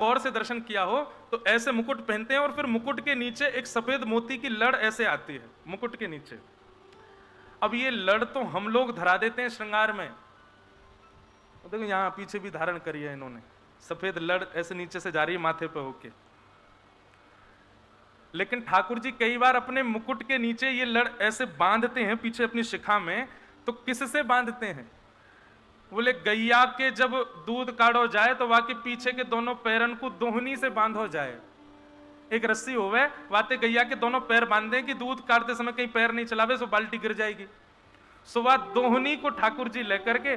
गौर से दर्शन किया हो तो ऐसे मुकुट पहनते हैं और फिर मुकुट के नीचे एक सफेद मोती की लड़ ऐसे आती है मुकुट के नीचे। अब ये लड़ तो हम लोग धरा देते हैं श्रृंगार में, देखो यहां पीछे भी धारण करी है इन्होंने, सफेद लड़ ऐसे नीचे से जा रही है माथे पे होके। लेकिन ठाकुर जी कई बार अपने मुकुट के नीचे ये लड़ ऐसे बांधते हैं पीछे अपनी शिखा में, तो किससे बांधते हैं? बोले गैया के जब दूध काढ़ो जाए तो वहां के पीछे के दोनों पैरन को दोहनी से बांधो जाए। एक रस्सी होवे वाते गैया के दोनों पैर बांधे कि दूध काटते समय कहीं पैर नहीं चलावे सो बाल्टी गिर जाएगी। सो वह दोहनी को ठाकुर जी लेकर के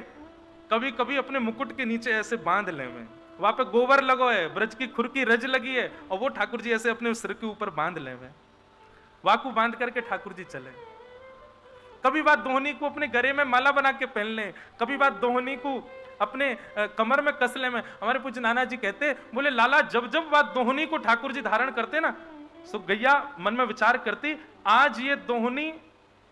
कभी कभी अपने मुकुट के नीचे ऐसे बांध ले में, वहां पे गोबर लगो है, ब्रज की खुरकी रज लगी है और वो ठाकुर जी ऐसे अपने सिर के ऊपर बांध ले में, वाकू बांध करके ठाकुर जी चले। कभी बात दोहनी को अपने गले में माला बना के पहन ले, कभी बात दोहनी को अपने कमर में कसले में। हमारे पूज्य नाना जी कहते बोले लाला जब जब बात दोहनी को ठाकुर जी धारण करते ना, सो गैया मन में विचार करती आज ये दोहनी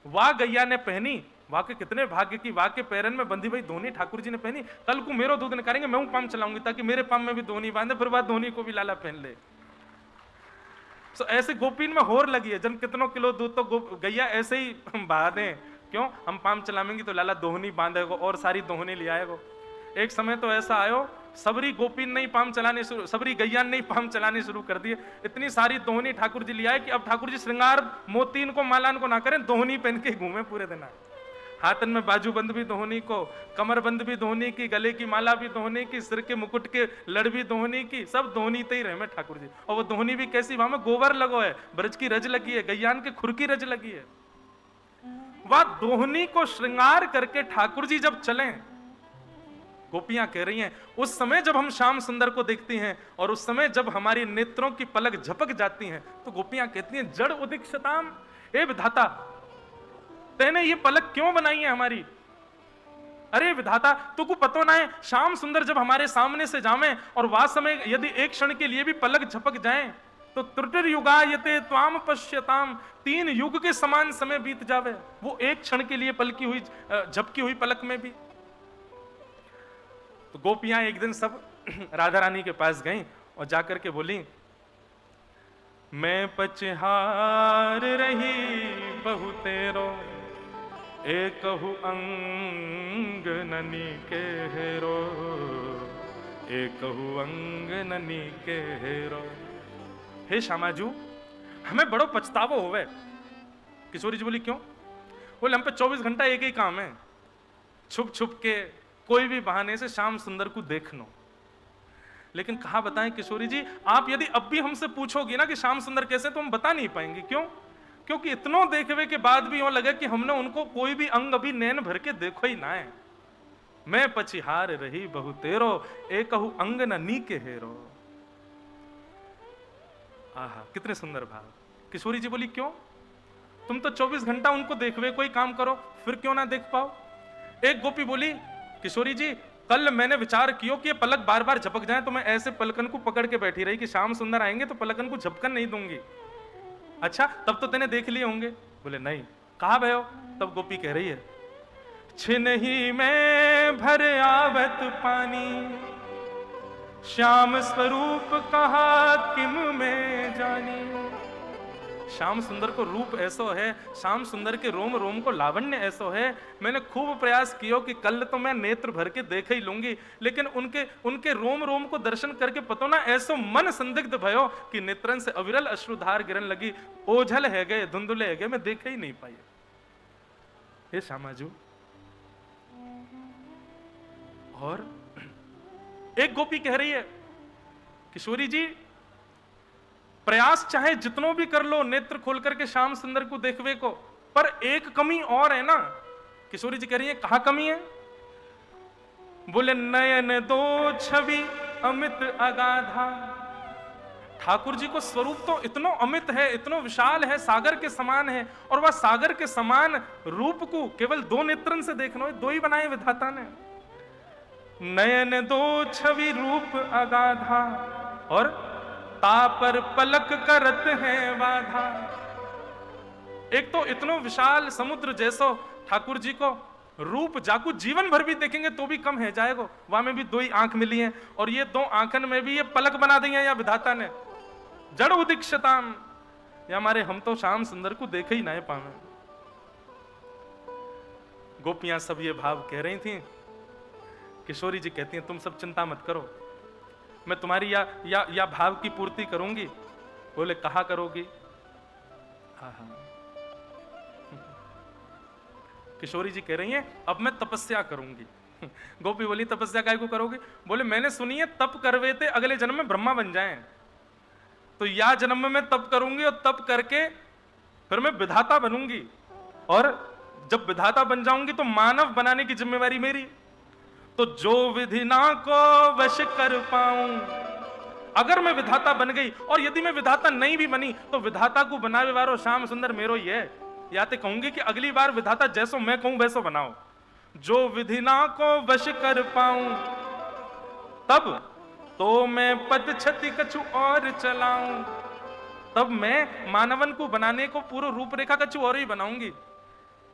वाह गैया ने पहनी, वाह के कितने भाग्य की, वाह के पैरन में बंधी भाई दोहनी ठाकुर जी ने पहनी, कल को मेरो दूध निकालेंगे मैं पाम चलाऊंगी ताकि मेरे पाम में भी दोहनी बांधे, फिर बात दोहनी को भी लाला पहन ले। सो ऐसे गोपीन में होर लगी है, जन कितनों किलो दूध तो गैया ऐसे ही बहा दें, क्यों हम पाम चलाएंगे तो लाला दोहनी बांधेगो और सारी दोहनी ले आएगो। एक समय तो ऐसा आयो सबरी गोपीन नहीं पाम चलाने शुरू, सबरी गैया नहीं पाम चलाने शुरू कर दिए, इतनी सारी दोहनी ठाकुर जी ले आए कि अब ठाकुर जी श्रृंगार मोतीन को मालान को ना करें, दोहनी पहन के घूमे पूरे दिन। हाथन में बाजूबंद भी दोहनी को, कमरबंद भी दोहनी की, गले की माला भी दोहनी की, सिर के मुकुट के लड़ भी दोहनी की, सब दोहनी ते ही रहे में ठाकुर जी। और वो दोहनी भी कैसी, वहां में गोबर लगो है, ब्रज की रज लगी है, गैयान के खुर की रज लगी है। वह दोहनी को श्रृंगार करके ठाकुर जी जब चले, गोपियां कह रही हैं उस समय जब हम श्याम सुंदर को देखती हैं और उस समय जब हमारी नेत्रों की पलक झपक जाती हैं, तो गोपियां कहती हैं जड़ उदीक्षताम, हे विधाता तेने ये पलक क्यों बनाई है हमारी? अरे विधाता तुको पतो ना है श्याम सुंदर जब हमारे सामने से जावे और वह समय यदि एक क्षण के लिए भी पलक झपक जाए तो त्रुटिर युगायते त्वाम पश्यताम, 3 युग के समान समय बीत जावे, वो एक क्षण के लिए पलकी हुई झपकी हुई पलक में भी। तो गोपियां एक दिन सब राधा रानी के पास गईं और जाकर के बोली मैं पचहार रही बहु तेरो, एकहु अंग ननी के हेरो, एकहु अंग ननी के हेरो। हे श्यामाजू हमें बड़ो पछतावो होवे। किशोरी जी बोली क्यों? बोले हम पे 24 घंटा एक ही काम है, छुप छुप के कोई भी बहाने से श्याम सुंदर को देखनो। लेकिन कहा बताएं किशोरी जी, आप यदि अब भी हमसे पूछोगी ना कि श्याम सुंदर कैसे, तो हम बता नहीं पाएंगे। क्यों? क्योंकि इतनों देखवे के बाद भी यूं लगे कि हमने उनको कोई भी अंग अभी नैन भर के देखो ही ना है। मैं पछिहार रही बहु तेरो, एकहु अंग न नी के हेरो। आहा कितने सुंदर भाव। किशोरी जी बोली क्यों? तुम तो 24 घंटा उनको देखवे कोई काम करो, फिर क्यों ना देख पाओ? एक गोपी बोली किशोरी जी कल मैंने विचार किया कि ये पलक बार बार झपक जाए, तो मैं ऐसे पलकन को पकड़ के बैठी रही कि श्याम सुंदर आएंगे तो पलकन को झपकन नहीं दूंगी। अच्छा तब तो तेने देख लिए होंगे। बोले नहीं। कहा भयो? तब गोपी कह रही है छिनहि में भर आवत पानी, श्याम स्वरूप कहा किम में जानी। श्याम सुंदर को रूप ऐसो है, श्याम सुंदर के रोम रोम को लावण्य ऐसो है, मैंने खूब प्रयास किया कि कल तो मैं नेत्र भर के देख ही लूंगी, लेकिन उनके रोम रोम को दर्शन करके पतो ना ऐसो मन संदिग्ध भयो कि नेत्रन से अविरल अश्रुधार गिरन लगी, ओझल है गए, धुंधुले है गए, मैं देख ही नहीं पाई। हे श्यामाजू। और एक गोपी कह रही है किशोरी जी प्रयास चाहे जितनों भी कर लो नेत्र खोल करके श्याम सुंदर को देखवे को, पर एक कमी और है ना। किशोरी जी कह रही है कहा कमी है? बोले नयन दो छवि अमित अगाधा। ठाकुर जी को स्वरूप तो इतनो अमित है, इतनो विशाल है, सागर के समान है, और वह सागर के समान रूप को केवल 2 नेत्रन से देखना, 2 ही बनाए विधाता ने। नयन दो छवि रूप अगाधा और तापर पलक करत है बाधा। एक तो इतनो विशाल समुद्र जैसो ठाकुर जी को, रूप जाकू जीवन भर भी देखेंगे तो भी कम है जाएगा। वहां में भी दो ही आंख मिली है, और ये दो आंखन में भी ये पलक बना दी है या विधाता ने। जड़ उदीक्षताम, या हमारे हम तो श्याम सुंदर को देखे ही ना पावे। गोपियां सब ये भाव कह रही थी। किशोरी जी कहती हैं तुम सब चिंता मत करो, मैं तुम्हारी या भाव की पूर्ति करूंगी। बोले कहा करोगी? हाँ। किशोरी जी कह रही हैं अब मैं तपस्या करूंगी। गोपी बोली तपस्या काय को करोगे? बोले मैंने सुनी है तप करवे थे अगले जन्म में ब्रह्मा बन जाएं, तो या जन्म में मैं तप करूंगी और तप करके फिर मैं विधाता बनूंगी, और जब विधाता बन जाऊंगी तो मानव बनाने की जिम्मेवारी मेरी। तो जो विधि ना को वश कर पाऊं, अगर मैं विधाता बन गई, और यदि मैं विधाता नहीं भी बनी तो विधाता को बनावे वारो श्याम सुंदर मेरो ही है। या तो कहूंगी कि अगली बार विधाता जैसो मैं कहूं वैसो बनाओ। जो विधि ना को वश कर पाऊं, तब तो मैं पद छति कछु और चलाऊं, तब मैं मानवन को बनाने को पूरा रूपरेखा कछु और ही बनाऊंगी।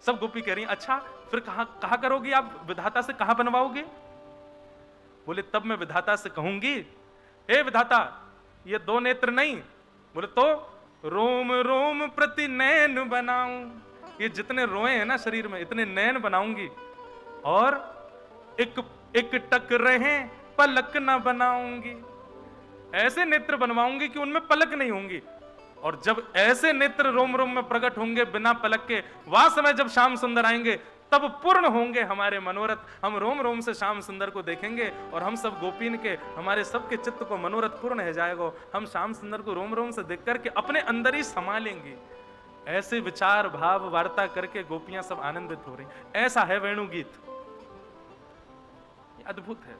सब गोपी कह रही अच्छा फिर कहा करोगी आप विधाता से, कहा बनवाओगे? बोले तब मैं विधाता से कहूंगी हे विधाता ये दो नेत्र नहीं, बोले तो रोम रोम प्रति नैन बनाऊं, ये जितने रोए हैं ना शरीर में इतने नैन बनाऊंगी, और एक टक रहे पलक ना बनाऊंगी, ऐसे नेत्र बनवाऊंगी कि उनमें पलक नहीं होंगी। और जब ऐसे नेत्र रोम रोम में प्रकट होंगे बिना पलक के, वह समय जब श्याम सुंदर आएंगे तब पूर्ण होंगे हमारे मनोरथ। हम रोम रोम से श्याम सुंदर को देखेंगे और हम सब गोपीन के, हमारे सबके चित्त को मनोरथ पूर्ण हो जाएगा। हम श्याम सुंदर को रोम रोम से देख करके अपने अंदर ही समा लेंगे। ऐसे विचार भाव वार्ता करके गोपियां सब आनंदित हो रही। ऐसा है वेणु गीत, अद्भुत है।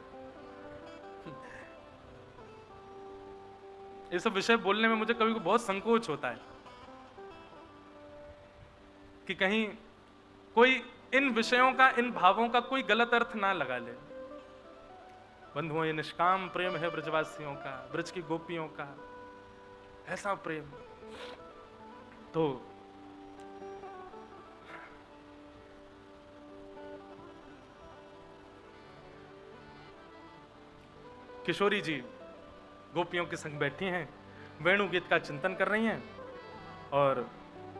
ये सब विषय बोलने में मुझे कभी बहुत संकोच होता है कि कहीं कोई इन विषयों का, इन भावों का कोई गलत अर्थ ना लगा ले। बंधुओं ये निष्काम प्रेम है ब्रजवासियों का, ब्रज की गोपियों का ऐसा प्रेम। तो किशोरी जी गोपियों के संग बैठी हैं, वेणु गीत का चिंतन कर रही हैं। और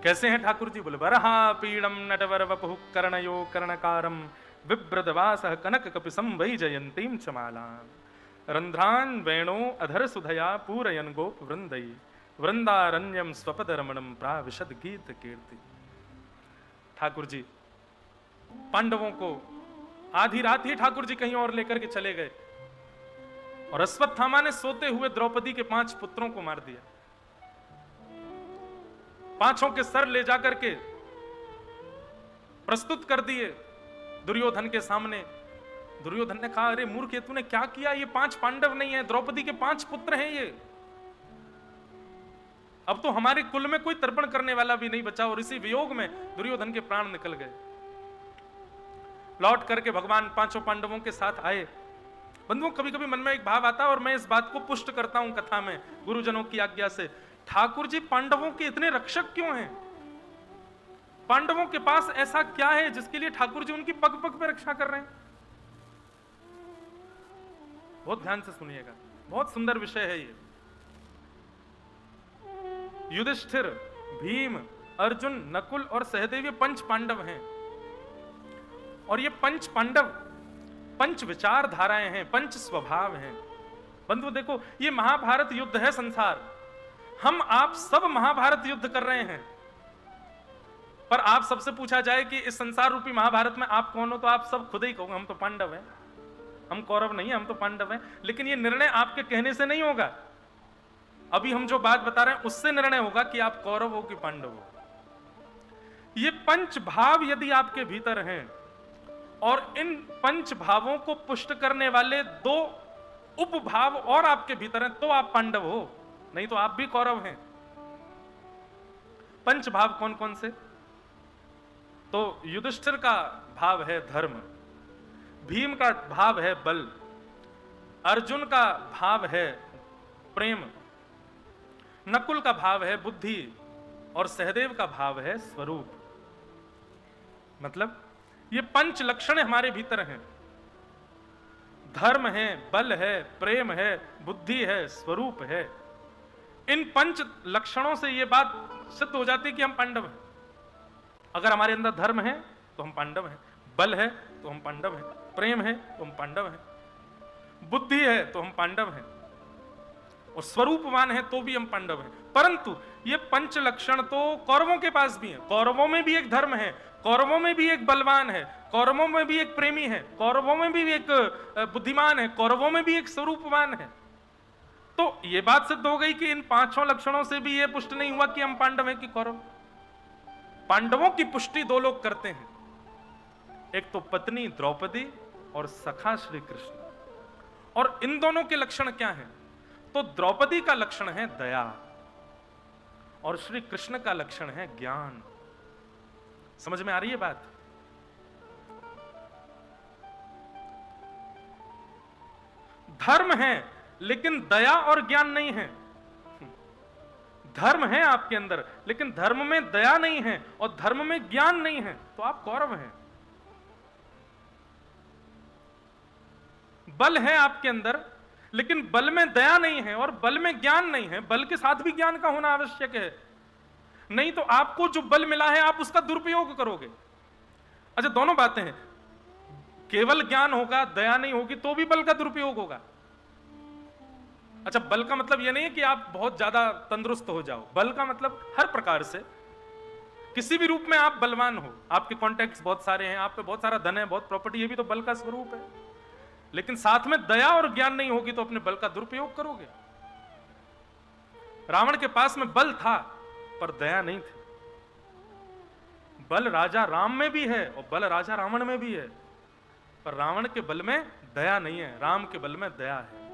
कैसे हैं ठाकुर जी? बोले बरहा पीड़म नटवर वपुः कर्णयो कर्णकारम विभ्रदवासः कनक कपिसं वै जयंतीं चमालां रंध्रान वेणो अधर सुधया पूरयन गोप वृंदई वृंदारण्यम स्वपद रमणम प्राविशद गीत कीर्ति। ठाकुर जी पांडवों को आधी रात ही ठाकुर जी कहीं और लेकर के चले गए, और अश्वत्थामा ने सोते हुए द्रौपदी के 5 पुत्रों को मार दिया। 5 के सर ले जाकर के प्रस्तुत कर दिए दुर्योधन के सामने। दुर्योधन ने कहा अरे मूर्ख तूने क्या किया? ये 5 पांडव नहीं है, द्रौपदी के 5 पुत्र हैं ये। अब तो हमारे कुल में कोई तर्पण करने वाला भी नहीं बचा। और इसी वियोग में दुर्योधन के प्राण निकल गए। लौट करके भगवान 5 पांडवों के साथ आए। बंधुओं कभी कभी मन में एक भाव आता है, और मैं इस बात को पुष्ट करता हूं कथा में गुरुजनों की आज्ञा से। ठाकुर जी पांडवों के इतने रक्षक क्यों हैं? पांडवों के पास ऐसा क्या है जिसके लिए ठाकुर जी उनकी पग पग पे रक्षा कर रहे हैं? बहुत ध्यान से सुनिएगा, बहुत सुंदर विषय है ये। युधिष्ठिर, भीम, अर्जुन, नकुल और सहदेव ये 5 पांडव हैं। और ये 5 पांडव 5 विचार धाराएं हैं, 5 स्वभाव हैं। बंधु देखो ये महाभारत युद्ध है संसार। हम आप सब महाभारत युद्ध कर रहे हैं, पर आप सबसे पूछा जाए कि इस संसार रूपी महाभारत में आप कौन हो, तो आप सब खुद ही कहोगे हम तो पांडव हैं, हम कौरव नहीं है, हम तो पांडव हैं। लेकिन ये निर्णय आपके कहने से नहीं होगा। अभी हम जो बात बता रहे हैं उससे निर्णय होगा कि आप कौरव हो कि पांडव हो। ये 5 भाव यदि आपके भीतर हैं, और इन 5 भावों को पुष्ट करने वाले 2 उपभाव और आपके भीतर हैं, तो आप पांडव हो, नहीं तो आप भी कौरव हैं। 5 भाव कौन कौन से? तो युधिष्ठिर का भाव है धर्म, भीम का भाव है बल, अर्जुन का भाव है प्रेम, नकुल का भाव है बुद्धि, और सहदेव का भाव है स्वरूप। मतलब ये पंच लक्षण हमारे भीतर हैं। धर्म है, बल है, प्रेम है, बुद्धि है, स्वरूप है। इन पंच लक्षणों से यह बात सिद्ध हो जाती है कि हम पांडव हैं। अगर हमारे अंदर धर्म है तो हम पांडव हैं, बल है तो हम पांडव हैं, प्रेम है तो हम पांडव हैं, बुद्धि है तो हम पांडव हैं, और स्वरूपवान है तो भी हम पांडव हैं। परंतु ये पंच लक्षण तो कौरवों के पास भी है। कौरवों में भी एक धर्म है, कौरवों में भी एक बलवान है, कौरवों में भी एक प्रेमी है, कौरवों में भी एक बुद्धिमान है, कौरवों में भी एक स्वरूपवान है। तो यह बात सिद्ध हो गई कि इन पांचों लक्षणों से भी यह पुष्ट नहीं हुआ कि हम पांडव हैं कि कौरव। पांडवों की पुष्टि दो लोग करते हैं, एक तो पत्नी द्रौपदी और सखा श्री कृष्ण। और इन दोनों के लक्षण क्या हैं? तो द्रौपदी का लक्षण है दया और श्री कृष्ण का लक्षण है ज्ञान। समझ में आ रही है बात? धर्म है लेकिन दया और ज्ञान नहीं है। धर्म है आपके अंदर लेकिन धर्म में दया नहीं है और धर्म में ज्ञान नहीं है, तो आप कौरव हैं। बल है आपके अंदर लेकिन बल में दया नहीं है और बल में ज्ञान नहीं है। बल के साथ भी ज्ञान का होना आवश्यक है, नहीं तो आपको जो बल मिला है आप उसका दुरुपयोग करोगे। अच्छा, दोनों बातें हैं, केवल ज्ञान होगा दया नहीं होगी तो भी बल का दुरुपयोग होगा। अच्छा, बल का मतलब यह नहीं है कि आप बहुत ज्यादा तंदुरुस्त हो जाओ। बल का मतलब हर प्रकार से किसी भी रूप में आप बलवान हो, आपके कॉन्टैक्ट्स बहुत सारे हैं, आप पे बहुत सारा धन है, बहुत प्रॉपर्टी, ये भी तो बल का स्वरूप है। लेकिन साथ में दया और ज्ञान नहीं होगी तो अपने बल का दुरुपयोग करोगे। रावण के पास में बल था पर दया नहीं थी। बल राजा राम में भी है और बल राजा रावण में भी है, पर रावण के बल में दया नहीं है, राम के बल में दया है।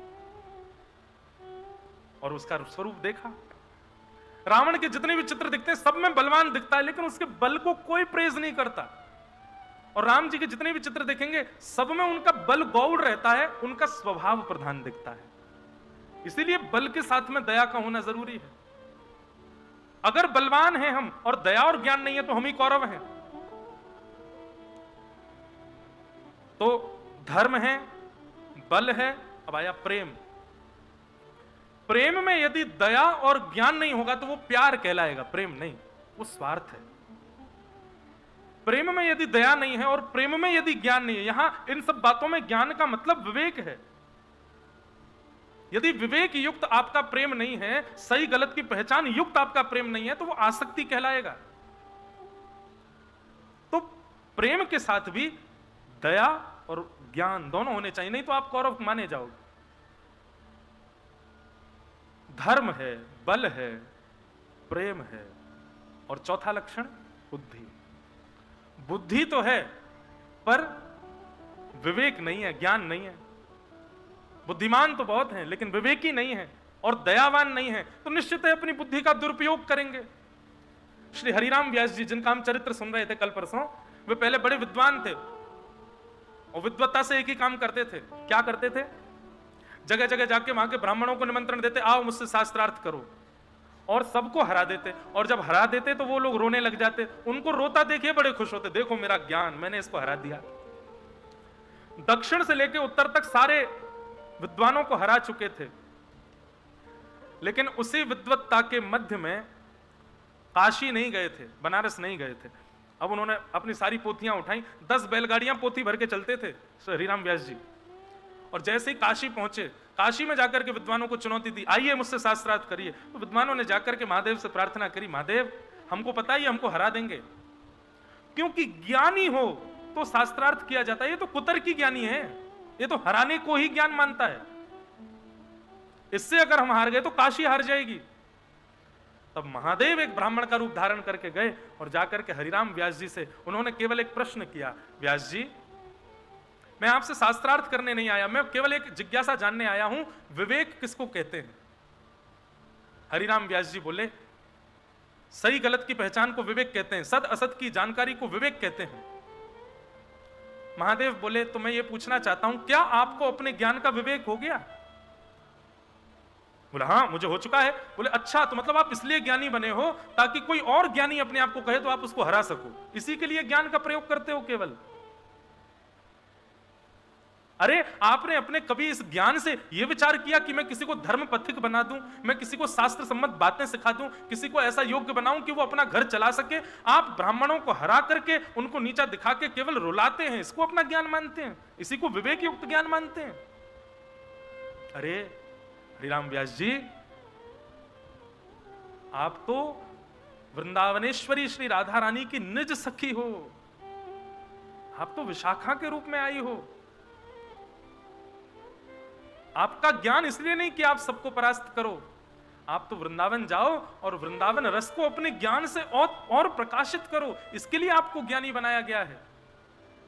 और उसका स्वरूप देखा, रावण के जितने भी चित्र दिखते हैं सब में बलवान दिखता है लेकिन उसके बल को कोई प्रेज नहीं करता। और राम जी के जितने भी चित्र देखेंगे सब में उनका बल गौड़ रहता है, उनका स्वभाव प्रधान दिखता है। इसीलिए बल के साथ में दया का होना जरूरी है। अगर बलवान हैं हम और दया और ज्ञान नहीं है तो हम ही कौरव हैं। तो धर्म है, बल है, अब आया प्रेम। प्रेम में यदि दया और ज्ञान नहीं होगा तो वो प्यार कहलाएगा, प्रेम नहीं, वो स्वार्थ है। प्रेम में यदि दया नहीं है और प्रेम में यदि ज्ञान नहीं है, यहां इन सब बातों में ज्ञान का मतलब विवेक है। यदि विवेक युक्त आपका प्रेम नहीं है, सही गलत की पहचान युक्त आपका प्रेम नहीं है, तो वो आसक्ति कहलाएगा। तो प्रेम के साथ भी दया और ज्ञान दोनों होने चाहिए, नहीं तो आप कौरव माने जाओगे। धर्म है, बल है, प्रेम है, और चौथा लक्षण बुद्धि। बुद्धि तो है पर विवेक नहीं है, ज्ञान नहीं है। बुद्धिमान तो बहुत हैं लेकिन विवेकी नहीं है और दयावान नहीं है, तो निश्चित है अपनी बुद्धि का दुरुपयोग करेंगे। श्री हरिराम व्यास जी, जिनका हम चरित्र सुन रहे थे कल परसों, वे पहले बड़े विद्वान थे और विद्वत्ता से एक ही काम करते थे। क्या करते थे? जगह जगह जाके वहां के ब्राह्मणों को निमंत्रण देते, आओ मुझसे शास्त्रार्थ करो, और सबको हरा देते। और जब हरा देते तो वो लोग रोने लग जाते, उनको रोता देखिए बड़े खुश होते, देखो मेरा ज्ञान, मैंने इसको हरा दिया। दक्षिण से लेकर उत्तर तक सारे विद्वानों को हरा चुके थे, लेकिन उसी विद्वत्ता के मध्य में काशी नहीं गए थे, बनारस नहीं गए थे। अब उन्होंने अपनी सारी पोथियां उठाई, 10 बैलगाड़ियां पोथी भर के चलते थे हरिराम व्यास जी। और जैसे ही काशी पहुंचे, काशी में जाकर के विद्वानों को चुनौती दी, आइए मुझसे शास्त्रार्थ करिए। तो विद्वानों ने जाकर के महादेव से प्रार्थना करी, महादेव हमको पता है हमको हरा देंगे, क्योंकि ज्ञानी हो तो शास्त्रार्थ किया जाता है, ये तो कुतर्की ज्ञानी है, ये तो हराने को ही ज्ञान मानता है। इससे अगर हम हार गए तो काशी हार जाएगी। तब महादेव एक ब्राह्मण का रूप धारण करके गए और जाकर के हरिराम व्यास जी से उन्होंने केवल एक प्रश्न किया, व्यास जी मैं आपसे शास्त्रार्थ करने नहीं आया, मैं केवल एक जिज्ञासा जानने आया हूं, विवेक किसको कहते हैं? हरिराम व्यास जी बोले, सही गलत की पहचान को विवेक कहते हैं, सद असत की जानकारी को विवेक कहते हैं। महादेव बोले, तो मैं ये पूछना चाहता हूं, क्या आपको अपने ज्ञान का विवेक हो गया? बोला, हाँ मुझे हो चुका है। बोले, अच्छा तो मतलब आप इसलिए ज्ञानी बने हो ताकि कोई और ज्ञानी अपने आप को कहे तो आप उसको हरा सको, इसी के लिए ज्ञान का प्रयोग करते हो केवल? अरे आपने अपने कभी इस ज्ञान से यह विचार किया कि मैं किसी को धर्म पथिक बना दूं, मैं किसी को शास्त्र सम्मत बातें सिखा दूं, किसी को ऐसा योग्य बनाऊं कि वो अपना घर चला सके? आप ब्राह्मणों को हरा करके उनको नीचा दिखा के केवल रुलाते हैं, इसको अपना ज्ञान मानते हैं, इसी को विवेक युक्त ज्ञान मानते हैं। अरे हरिराम व्यास जी, आप तो वृंदावनेश्वरी श्री राधा रानी की निज सखी हो, आप तो विशाखा के रूप में आई हो। आपका ज्ञान इसलिए नहीं कि आप सबको परास्त करो, आप तो वृंदावन जाओ और वृंदावन रस को अपने ज्ञान से और प्रकाशित करो, इसके लिए आपको ज्ञानी बनाया गया है।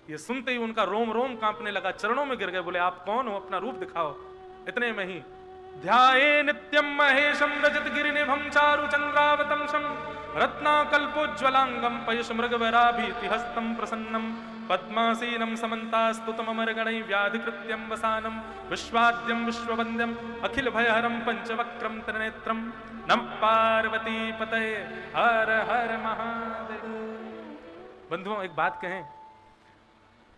ये सुनते ही उनका रोम रोम कांपने लगा, चरणों में गिर गए, बोले आप कौन हो, अपना रूप दिखाओ। इतने में ही ध्याये नित्यम महेशम रजत गिरिनिभं चारु चंद्रावतंसम रत्नाकल्पोज्ज्वलांगम पयश मृगवराभीति हस्तम प्रसन्नम पद्मासीनं समन्तास्तुतममरगणैः व्याधिकृत्यं वसानं विश्वाद्यं विश्ववन्द्यं अखिल भयहरं पंचवक्रं त्रिनेत्रं नम पार्वती पतये हर हर महादेव। बंधुओं, एक बात कहें,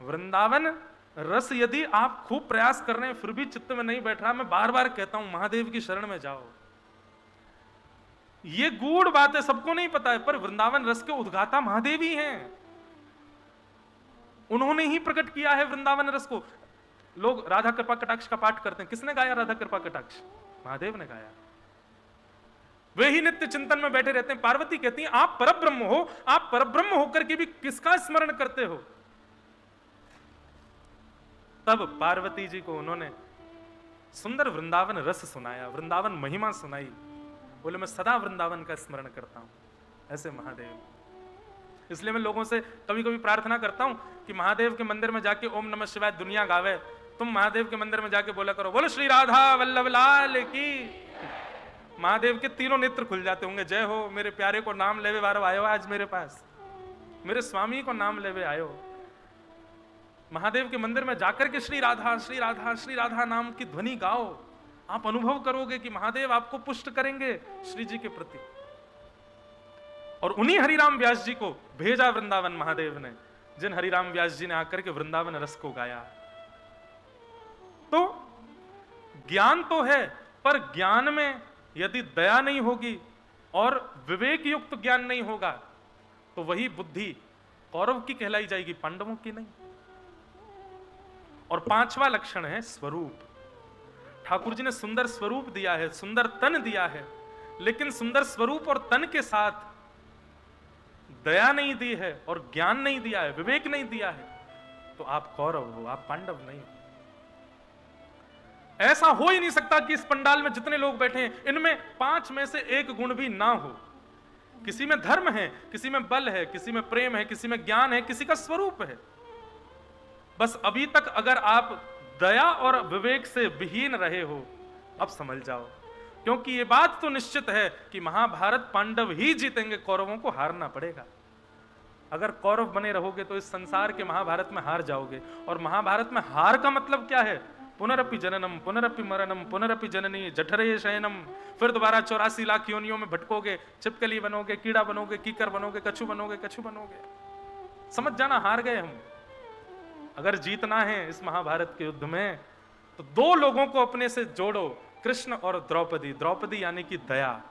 वृंदावन रस यदि आप खूब प्रयास कर रहे हैं फिर भी चित्त में नहीं बैठ रहा, मैं बार बार कहता हूं महादेव की शरण में जाओ। ये गूढ़ बात है, सबको नहीं पता है, पर वृंदावन रस के उद्गाता महादेव ही हैं, उन्होंने ही प्रकट किया है वृंदावन रस को। लोग राधा कृपा कटाक्ष का पाठ करते हैं, किसने गाया राधा कृपा कटाक्ष? महादेव ने गाया। वे ही नित्य चिंतन में बैठे रहते हैं। पार्वती कहती हैं आप परब्रह्म हो, आप परब्रह्म होकर के भी किसका स्मरण करते हो? तब पार्वती जी को उन्होंने सुंदर वृंदावन रस सुनाया, वृंदावन महिमा सुनाई। बोले मैं सदा वृंदावन का स्मरण करता हूं, ऐसे महादेव। इसलिए मैं लोगों से कभी कभी प्रार्थना करता हूं कि महादेव के मंदिर में जाके ओम नमः शिवाय दुनिया गावे, तुम महादेव के मंदिर में जाके बोला करो बोलो श्री राधा वल्लभ लाल की। महादेव के तीनों नेत्र खुल जाते होंगे, जय हो मेरे प्यारे को नाम लेवे वारो आयो आज मेरे पास, मेरे स्वामी को नाम लेवे आयो। महादेव के मंदिर में जाकर के श्री राधा श्री राधा श्री राधा नाम की ध्वनि गाओ, आप अनुभव करोगे कि महादेव आपको पुष्ट करेंगे श्री जी के प्रति। और उन्हीं हरिराम व्यास जी को भेजा वृंदावन महादेव ने, जिन हरिराम व्यास जी ने आकर के वृंदावन रस को गाया। तो ज्ञान तो है, पर ज्ञान में यदि दया नहीं होगी और विवेक युक्त ज्ञान नहीं होगा तो वही बुद्धि कौरव की कहलाई जाएगी, पांडवों की नहीं। और पांचवा लक्षण है स्वरूप। ठाकुर जी ने सुंदर स्वरूप दिया है, सुंदर तन दिया है, लेकिन सुंदर स्वरूप और तन के साथ दया नहीं दी है और ज्ञान नहीं दिया है, विवेक नहीं दिया है, तो आप कौरव हो, आप पांडव नहीं हो। ऐसा हो ही नहीं सकता कि इस पंडाल में जितने लोग बैठे हैं इनमें 5 में से एक गुण भी ना हो। किसी में धर्म है, किसी में बल है, किसी में प्रेम है, किसी में ज्ञान है, किसी का स्वरूप है। बस अभी तक अगर आप दया और विवेक से विहीन रहे हो, अब समझ जाओ, क्योंकि ये बात तो निश्चित है कि महाभारत पांडव ही जीतेंगे, कौरवों को हारना पड़ेगा। अगर कौरव बने रहोगे तो इस संसार के महाभारत में हार जाओगे। और महाभारत में हार का मतलब क्या है? पुनरपि जननम पुनरपि मरणम पुनरपि जननी जठरे शयनम। फिर दोबारा 84 लाख योनियों में भटकोगे, छिपकली बनोगे, कीड़ा बनोगे, कीकर बनोगे, कछू बनोगे, कछू बनोगे। समझ जाना, हार गए हम। अगर जीतना है इस महाभारत के युद्ध में तो 2 लोगों को अपने से जोड़ो, कृष्ण और द्रौपदी। द्रौपदी यानी कि दया,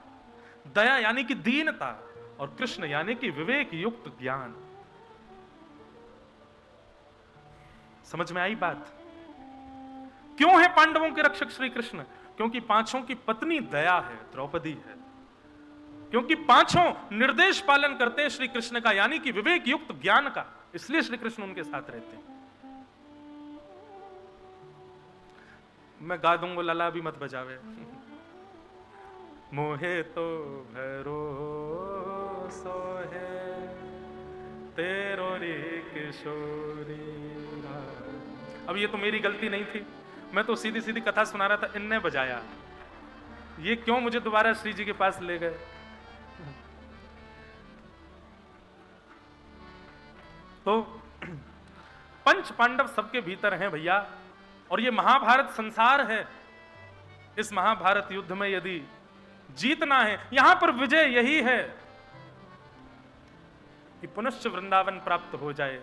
दया यानी कि दीनता, और कृष्ण यानी कि विवेक युक्त ज्ञान। समझ में आई बात? क्यों है पांडवों के रक्षक श्री कृष्ण? क्योंकि 5 की पत्नी दया है, द्रौपदी है। क्योंकि 5 निर्देश पालन करते हैं श्री कृष्ण का, यानी कि विवेक युक्त ज्ञान का, इसलिए श्री कृष्ण उनके साथ रहते हैं। मैं गा दूंगा, लला भी मत बजावे। मोहे तो भरोसो है तेरो रे किशोरी। अब ये तो मेरी गलती नहीं थी, मैं तो सीधी सीधी कथा सुना रहा था, इनने बजाया। ये क्यों मुझे दोबारा श्री जी के पास ले गए? तो 5 पांडव सबके भीतर हैं भैया, और ये महाभारत संसार है। इस महाभारत युद्ध में यदि जीतना है, यहां पर विजय यही है कि पुनश्च वृंदावन प्राप्त हो जाए।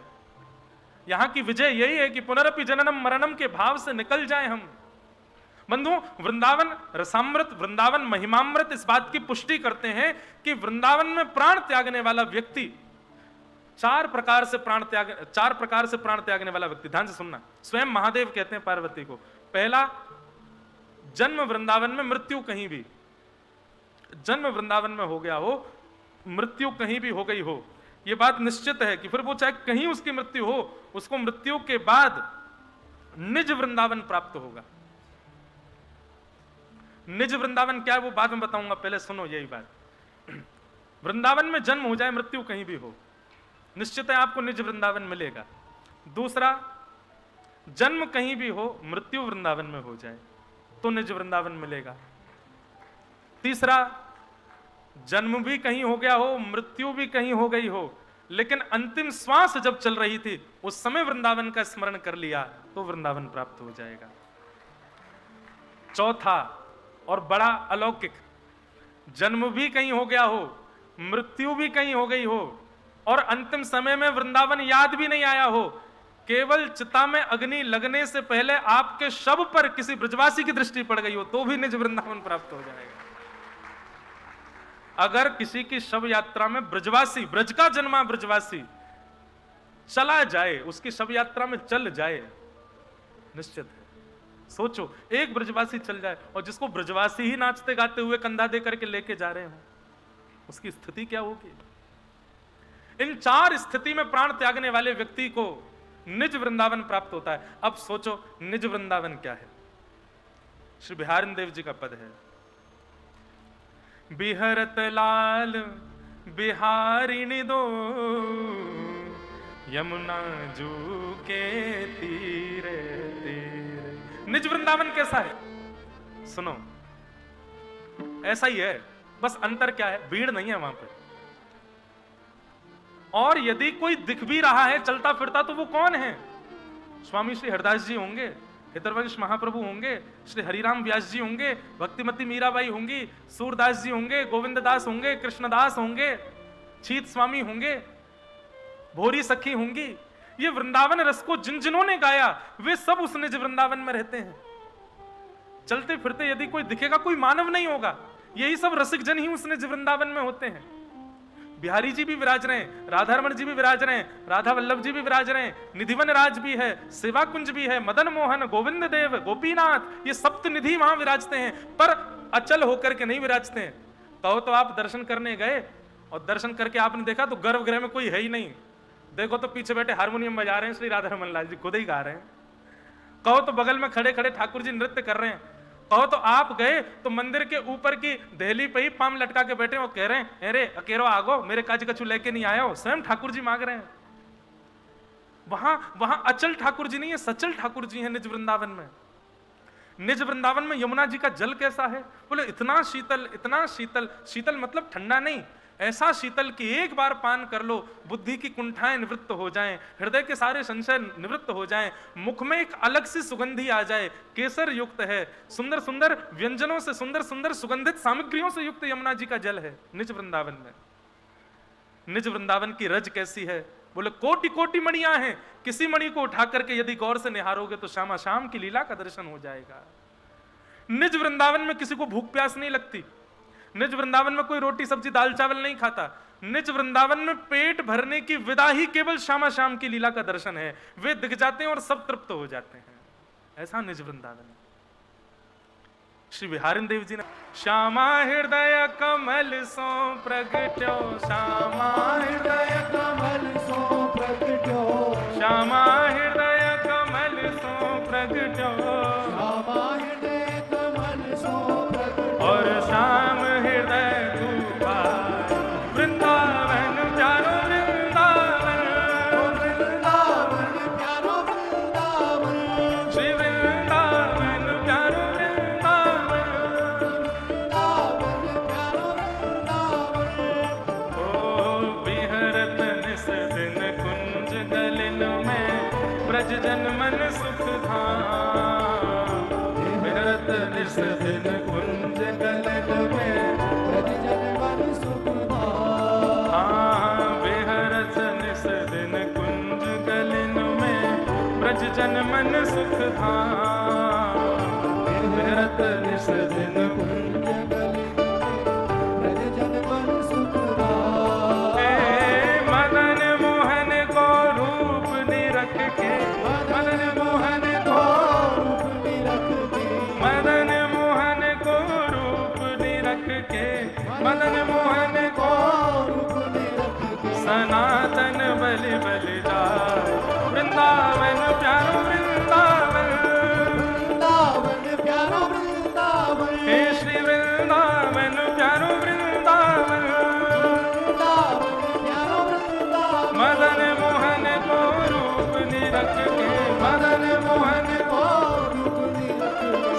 यहां की विजय यही है कि पुनरपि जननम मरणम के भाव से निकल जाएं हम। बंधु, वृंदावन रसामृत, वृंदावन महिमामृत इस बात की पुष्टि करते हैं कि वृंदावन में प्राण त्यागने वाला व्यक्ति चार प्रकार से प्राण त्यागने वाला व्यक्ति, ध्यान से सुनना। स्वयं महादेव कहते हैं पार्वती को, पहला जन्म वृंदावन में, मृत्यु कहीं भी, जन्म वृंदावन में हो गया हो, मृत्यु कहीं भी हो गई हो, यह बात निश्चित है कि फिर वो चाहे कहीं उसकी मृत्यु हो, उसको मृत्यु के बाद निज वृंदावन प्राप्त होगा। निज वृंदावन क्या है वो बाद में बताऊंगा, पहले सुनो यही बात। वृंदावन में जन्म हो जाए, मृत्यु कहीं भी हो, निश्चित है आपको निज वृंदावन मिलेगा। दूसरा, जन्म कहीं भी हो, मृत्यु वृंदावन में हो जाए तो निज वृंदावन मिलेगा। तीसरा, जन्म भी कहीं हो गया हो, मृत्यु भी कहीं हो गई हो, लेकिन अंतिम श्वास जब चल रही थी उस समय वृंदावन का स्मरण कर लिया तो वृंदावन प्राप्त हो जाएगा। चौथा और बड़ा अलौकिक, जन्म भी कहीं हो गया हो, मृत्यु भी कहीं हो गई हो, और अंतिम समय में वृंदावन याद भी नहीं आया हो, केवल चिता में अग्नि लगने से पहले आपके शव पर किसी ब्रजवासी की दृष्टि पड़ गई हो तो भी निज वृंदावन प्राप्त हो जाएगा। अगर किसी की शव यात्रा में ब्रजवासी, ब्रज का जन्मा ब्रजवासी चला जाए, उसकी शव यात्रा में चल जाए, निश्चित है, सोचो एक ब्रजवासी चल जाए और जिसको ब्रजवासी ही नाचते गाते हुए कंधा दे करके लेके जा रहे हो, उसकी स्थिति क्या होगी। इन चार स्थिति में प्राण त्यागने वाले व्यक्ति को निज वृंदावन प्राप्त होता है। अब सोचो निज वृंदावन क्या है। श्री बिहारी देव जी का पद है, बिहरत लाल बिहारिणी दो, यमुना जू के तीरे तीरे। निज वृंदावन कैसा है सुनो, ऐसा ही है, बस अंतर क्या है, भीड़ नहीं है वहां पर। और यदि कोई दिख भी रहा है चलता फिरता तो वो कौन है? स्वामी श्री हरदास जी होंगे, हितरवंश महाप्रभु होंगे, श्री हरिराम व्यास जी होंगे, भक्तिमती मीराबाई होंगी, सूरदास जी होंगे, गोविंददास होंगे, कृष्णदास होंगे, छीत स्वामी होंगे, भोरी सखी होंगी। ये वृंदावन रस को जिन जिन्होंने गाया वे सब उस निज वृंदावन में रहते हैं। चलते फिरते यदि कोई दिखेगा, कोई मानव नहीं होगा, यही सब रसिक जन ही उस निज वृंदावन में होते हैं। बिहारी जी भी विराज रहे हैं, राधारमण जी भी विराज रहे हैं, राधा वल्लभ जी भी विराज रहे हैं, निधिवन राज भी है, सेवा कुंज भी है, मदन मोहन, गोविंद देव, गोपीनाथ, ये सप्त निधि वहां विराजते हैं, पर अचल होकर के नहीं विराजते हैं। कहो तो आप दर्शन करने गए और दर्शन करके आपने देखा तो गर्भगृह में कोई है ही नहीं, देखो तो पीछे बैठे हारमोनियम बजा रहे हैं श्री राधारमण लाल जी, खुद ही गा रहे हैं। कहो तो बगल में खड़े खड़े ठाकुर जी नृत्य कर रहे हैं। कहो तो आप गए तो मंदिर के ऊपर की दहली पे ही पाम लटका के बैठे और कह रहे हैं, अरे अकेरो आगो, मेरे काज कछु लेके नहीं आए हो, स्वयं ठाकुर जी मांग रहे हैं। वहां अचल ठाकुर जी नहीं है, सचल ठाकुर जी हैं निज वृंदावन में। निज वृंदावन में यमुना जी का जल कैसा है? बोले इतना शीतल, इतना शीतल, शीतल मतलब ठंडा नहीं, ऐसा शीतल कि एक बार पान कर लो बुद्धि की कुंठाएं निवृत्त हो जाएं, हृदय के सारे संशय निवृत्त हो जाएं, मुख में एक अलग सी सुगंधी आ जाए, केसर युक्त है, सुंदर सुंदर व्यंजनों से, सुंदर सुंदर सुगंधित सामग्रियों से युक्त यमुना जी का जल है निज वृंदावन में। निज वृंदावन की रज कैसी है? बोले कोटि कोटि मणियां हैं, किसी मणि को उठा करके यदि गौर से निहारोगे तो श्यामा श्याम की लीला का दर्शन हो जाएगा। निज वृंदावन में किसी को भूख प्यास नहीं लगती, निज वृंदावन में कोई रोटी सब्जी दाल चावल नहीं खाता, निज वृंदावन में पेट भरने की विदा ही केवल श्यामा श्याम की लीला का दर्शन है, वे दिख जाते हैं और सब तृप्त हो जाते हैं। ऐसा निज वृंदावन है। श्री बिहारी देव जी ने श्यामा हृदय कमल सो प्रगट्यो, श्यामा हृदय कमल सो प्रगट्यो, श्यामा हृदय कमल सो प्रगट्यो, श्यामा हृदय कमल सो प्रगट्यो, और श्याम हृदय गुबार वृंदावन प्यारो वृंदावन, वृंदावन प्यारो वृंदावन, श्री वृंदावन प्यारो वृंदावन, वृंदावन प्यारो वृंदावन। ओ विहरत निस दिन कुंज गलिन में, ब्रज जन मन सुख धाम, विहरत निस दिन कुंज गलिन जन मन सुख धाम विहरत निस दिन मदन मोहन को रूप निरख के मदन मोहन को मदन मोहन को रूप निरख के मदन मोहन को सनातन बलि बलि जाए वृंदावन प्यारो वृंदावन प्यारो वृंदावन हे श्री वृंदावन प्यारो वृंदावन प्यारो वृंदावन मदन मोहन को रूप निरख के मदन मोहन को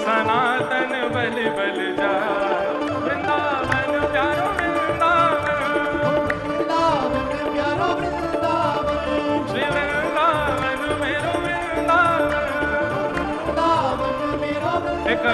सनातन बलि बलि जाए वृंदावन प्यारो वृंदावन प्यारो वृंदावन श्री वृंदावन मेरो वृंदावन मेरो एक